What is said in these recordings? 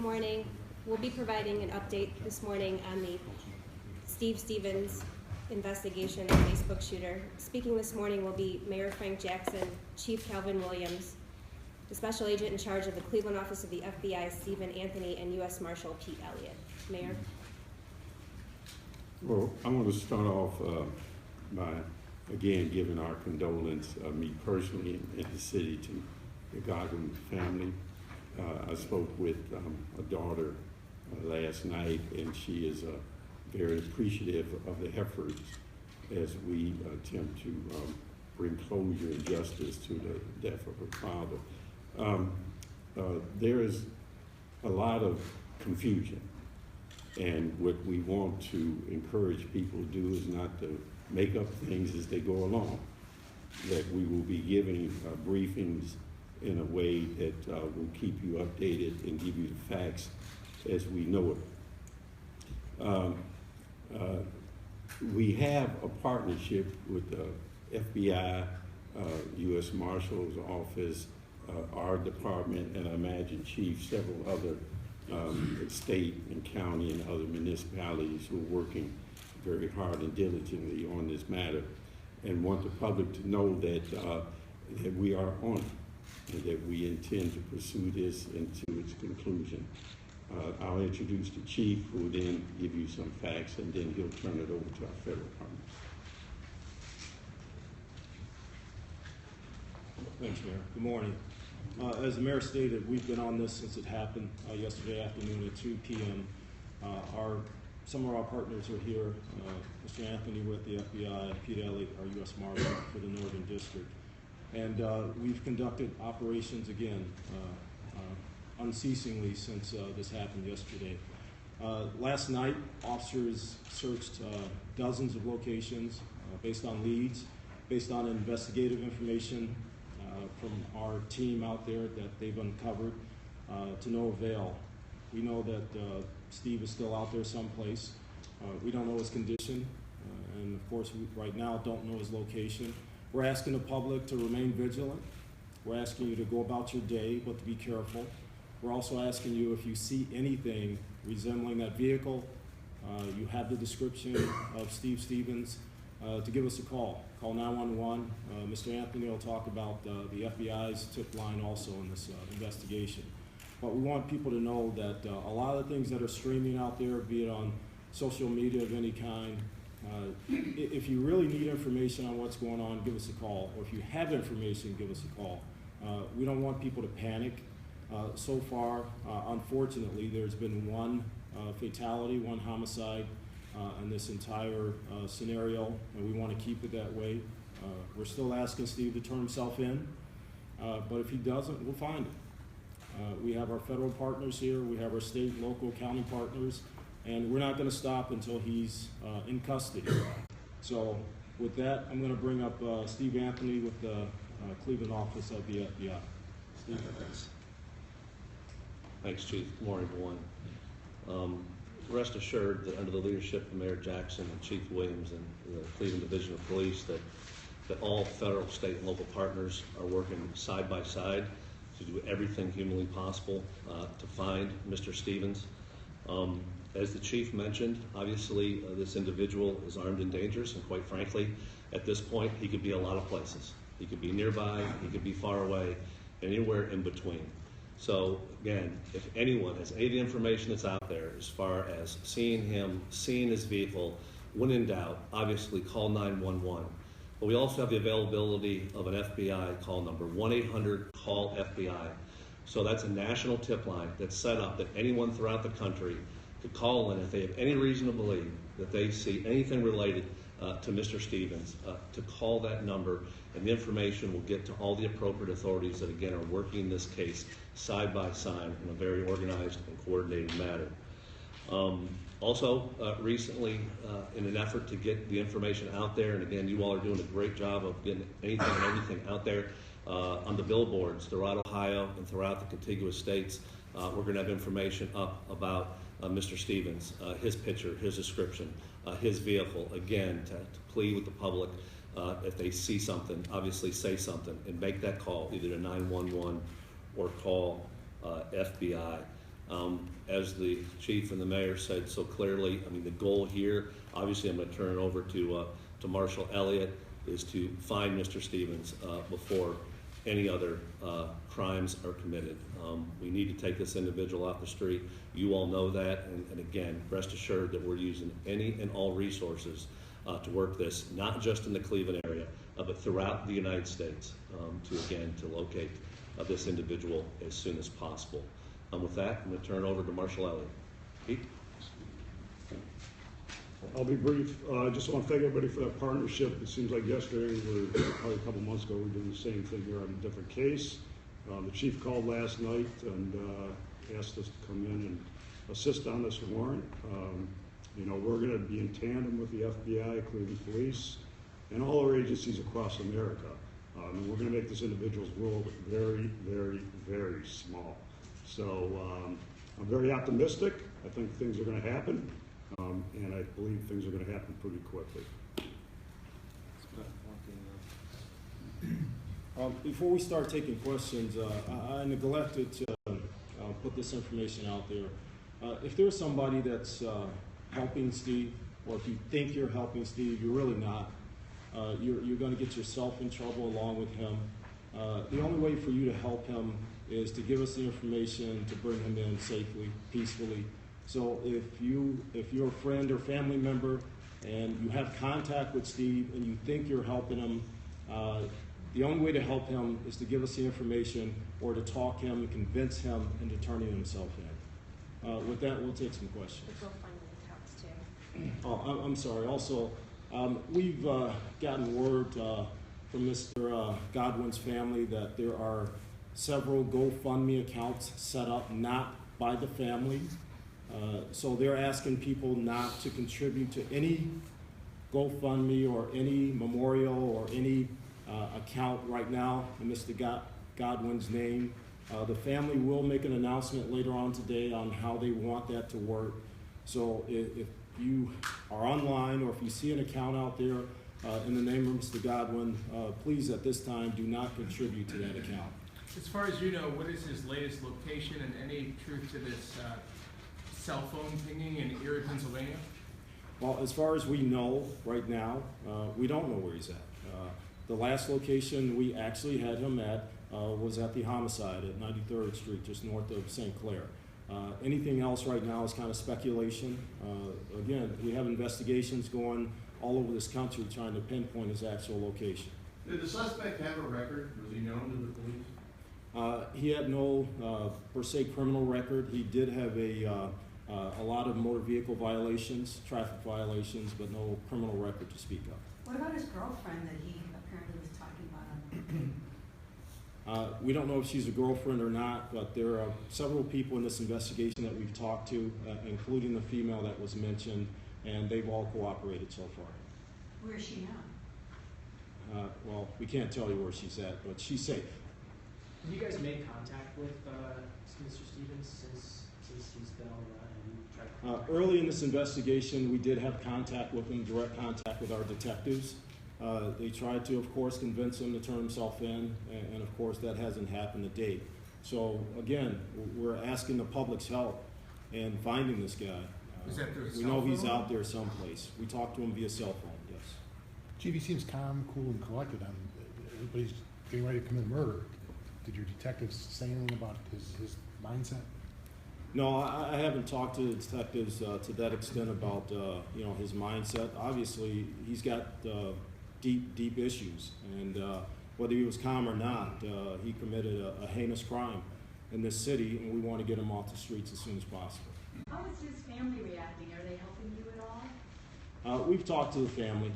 morning. We'll be providing an update this morning on the Steve Stevens investigation of Facebook shooter. Speaking this morning will be Mayor Frank Jackson, Chief Calvin Williams, the Special Agent in charge of the Cleveland office of the FBI, Stephen Anthony, and U.S. Marshal Pete Elliott. Mayor? Well, I want to start off by, again, giving our condolence, me personally and the city, to the Godwin family. I spoke with a daughter last night, and she is very appreciative of the efforts as we attempt to bring closure and justice to the death of her father. There is a lot of confusion, and what we want to encourage people to do is not to make up things as they go along, that we will be giving briefings in a way that will keep you updated and give you the facts as we know it. We have a partnership with the FBI, U.S. Marshal's office, our department, and I imagine Chief, several other state and county and other municipalities who are working very hard and diligently on this matter, and want the public to know that, that we are on it, and that we intend to pursue this into its conclusion. I'll introduce the chief, who will then give you some facts, and then he'll turn it over to our federal partners. Thanks, Mayor. Good morning. As the mayor stated, we've been on this since it happened yesterday afternoon at 2 p.m. Some of our partners are here. Mr. Anthony with the FBI, Pete Elliott, our U.S. Marshal for the Northern District. And we've conducted operations again unceasingly since this happened yesterday. Last night, officers searched dozens of locations based on leads, based on investigative information from our team out there that they've uncovered, to no avail. We know that Steve is still out there someplace. We don't know his condition, and of course, we right now don't know his location. We're asking the public to remain vigilant. We're asking you to go about your day, but to be careful. We're also asking you, if you see anything resembling that vehicle, you have the description of Steve Stevens, to give us a call. Call 911. Mr. Anthony will talk about the FBI's tip line also in this investigation. But we want people to know that a lot of the things that are streaming out there, be it on social media of any kind, if you really need information on what's going on, give us a call. Or if you have information, give us a call. We don't want people to panic. So far, unfortunately, there's been one fatality, one homicide in this entire scenario, and we want to keep it that way. We're still asking Steve to turn himself in, but if he doesn't, we'll find him. We have our federal partners here, we have our state, local, county partners, and we're not going to stop until he's in custody. So with that, I'm going to bring up Steve Anthony with the Cleveland office of the FBI. Steve, thanks. Thanks, Chief. Good morning, everyone. Rest assured that under the leadership of Mayor Jackson and Chief Williams and the Cleveland Division of Police, that all federal, state, and local partners are working side by side to do everything humanly possible to find Mr. Stevens. As the Chief mentioned, obviously this individual is armed and dangerous, and quite frankly, at this point, he could be a lot of places. He could be nearby, he could be far away, anywhere in between. So again, if anyone has any of the information that's out there as far as seeing him, seeing his vehicle, when in doubt, obviously call 911. But we also have the availability of an FBI call number, 1-800-CALL-FBI. So that's a national tip line that's set up that anyone throughout the country could call in if they have any reason to believe that they see anything related to Mr. Stevens, to call that number, and the information will get to all the appropriate authorities that, again, are working this case side by side in a very organized and coordinated manner. Also, recently, in an effort to get the information out there, and again, you all are doing a great job of getting anything and everything out there on the billboards throughout Ohio and throughout the contiguous states. We're going to have information up about Mr. Stevens, his picture, his description, his vehicle, again, to plead with the public. If they see something, obviously say something and make that call, either to 911 or call FBI. As the chief and the mayor said so clearly, I mean, the goal here, obviously I'm going to turn it over to Marshall Elliott, is to find Mr. Stevens before any other crimes are committed. We need to take this individual off the street. You all know that, and again, rest assured that we're using any and all resources to work this, not just in the Cleveland area, but throughout the United States, to locate this individual as soon as possible. With that, I'm going to turn it over to Marshall Elliott. Pete? I'll be brief. I just want to thank everybody for that partnership. It seems like yesterday, probably a couple months ago, we were doing the same thing here on a different case. The chief called last night and asked us to come in and assist on this warrant. We're going to be in tandem with the FBI, Cleveland Police, and all our agencies across America. And we're going to make this individual's world very, very, very small. So I'm very optimistic. I think things are going to happen. And I believe things are going to happen pretty quickly. Before we start taking questions, I neglected to put this information out there. If there's somebody that's helping Steve, or if you think you're helping Steve, you're really not. You're going to get yourself in trouble along with him. The only way for you to help him is to give us the information to bring him in safely, peacefully. So if you're a friend or family member and you have contact with Steve and you think you're helping him, the only way to help him is to give us the information or to talk him and convince him into turning himself in. With that, we'll take some questions. The GoFundMe accounts too. Oh, I'm sorry. Also, we've gotten word from Mr. Godwin's family that there are several GoFundMe accounts set up not by the family. So they're asking people not to contribute to any GoFundMe or any memorial or any account right now in Mr. Godwin's name. The family will make an announcement later on today on how they want that to work. So if you are online or if you see an account out there in the name of Mr. Godwin, please at this time do not contribute to that account. As far as you know, what is his latest location and any truth to this cell phone pinging in Erie, Pennsylvania? Well, as far as we know right now, we don't know where he's at. The last location we actually had him at was at the homicide at 93rd Street, just north of St. Clair. Anything else right now is kind of speculation. Again, we have investigations going all over this country trying to pinpoint his actual location. Did the suspect have a record? Was he known to the police? He had no per se criminal record. He did have a lot of motor vehicle violations, traffic violations, but no criminal record to speak of. What about his girlfriend that he apparently was talking about? We don't know if she's a girlfriend or not, but there are several people in this investigation that we've talked to, including the female that was mentioned, and they've all cooperated so far. Where is she now? Well, we can't tell you where she's at, but she's safe. Have you guys made contact with Mr. Stevens since he's been on the run? Early in this investigation, we did have contact with him, direct contact with our detectives. They tried to, of course, convince him to turn himself in, and of course that hasn't happened to date. So again, we're asking the public's help in finding this guy. Is that through a We cell know he's phone? out there someplace. We talked to him via cell phone, yes. Chief, he seems calm, cool, and collected. Everybody's getting ready to commit murder. Did your detectives say anything about his mindset? No, I haven't talked to the detectives to that extent about his mindset. Obviously, he's got deep issues, and whether he was calm or not, he committed a heinous crime in this city, and we want to get him off the streets as soon as possible. How is his family reacting? Are they helping you at all? We've talked to the family.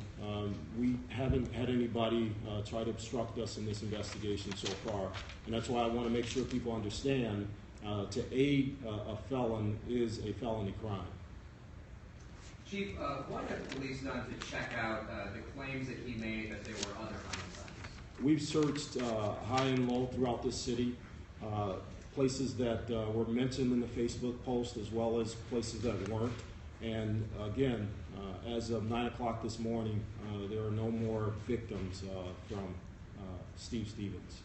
We haven't had anybody try to obstruct us in this investigation so far, and that's why I want to make sure people understand to aid a felon is a felony crime. Chief, what have police done to check out the claims that he made that there were other homicides? We've searched high and low throughout this city, places that were mentioned in the Facebook post as well as places that weren't. And again, as of 9 o'clock this morning, there are no more victims from Steve Stevens.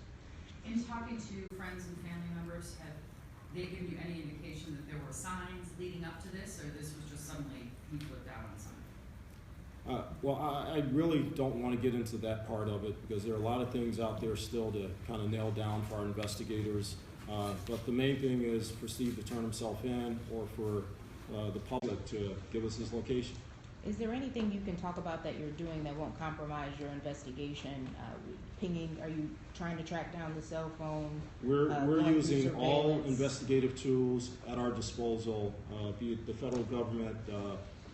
In talking to friends and family members, have they give you any indication that there were signs leading up to this, or this was just suddenly he flipped out on something? Well, I really don't want to get into that part of it because there are a lot of things out there still to kind of nail down for our investigators. But the main thing is for Steve to turn himself in or for the public to give us his location. Is there anything you can talk about that you're doing that won't compromise your investigation? Pinging, are you trying to track down the cell phone? We're going through using all surveillance? investigative tools at our disposal, be it the federal government,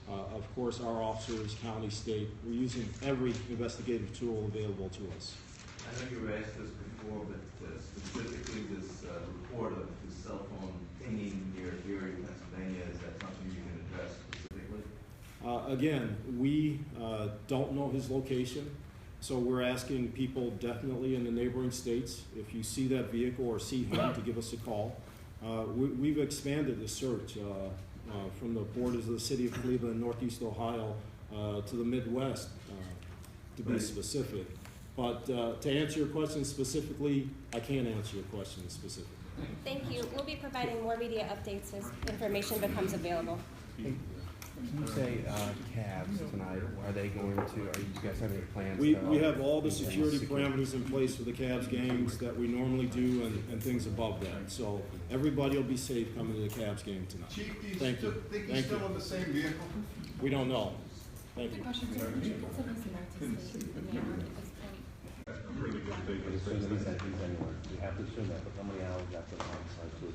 of course, our officers, county, state. We're using every investigative tool available to us. I know you were asked this before, but specifically this report of the cell phone pinging near Erie, Pennsylvania, is that something you can address specifically? Again, we don't know his location, so we're asking people definitely in the neighboring states, if you see that vehicle or see him, to give us a call. We've expanded the search from the borders of the city of Cleveland, Northeast Ohio, to the Midwest, to be specific. But to answer your question specifically, I can't answer your question specifically. Thank you. We'll be providing more media updates as information becomes available. Can you say Cavs tonight? Are they going to? Are you guys have any plans? We have all the security parameters in place for the Cavs games that we normally do and things above that. So everybody will be safe coming to the Cavs game tonight. Chief, do you Thank still you. think he's Thank still you. in the same vehicle? We don't know. Thank you. We have to assume that, but how many hours after the homicide to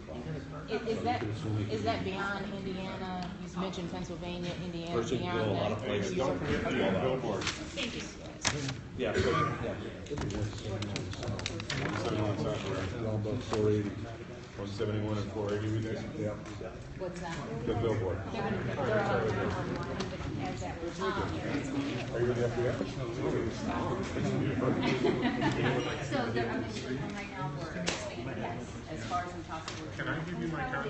Is that beyond Indiana? You mentioned Pennsylvania, Indiana, First, beyond a lot that? of places. Don't forget Billboard. Thank you. Yeah. About 480, 171 and 480 we did. Yeah. What's that? The billboard. They're all as that was Are you with the FBI? So they're, right now, we're expanding, as far as we possibly can. Can I give you my card?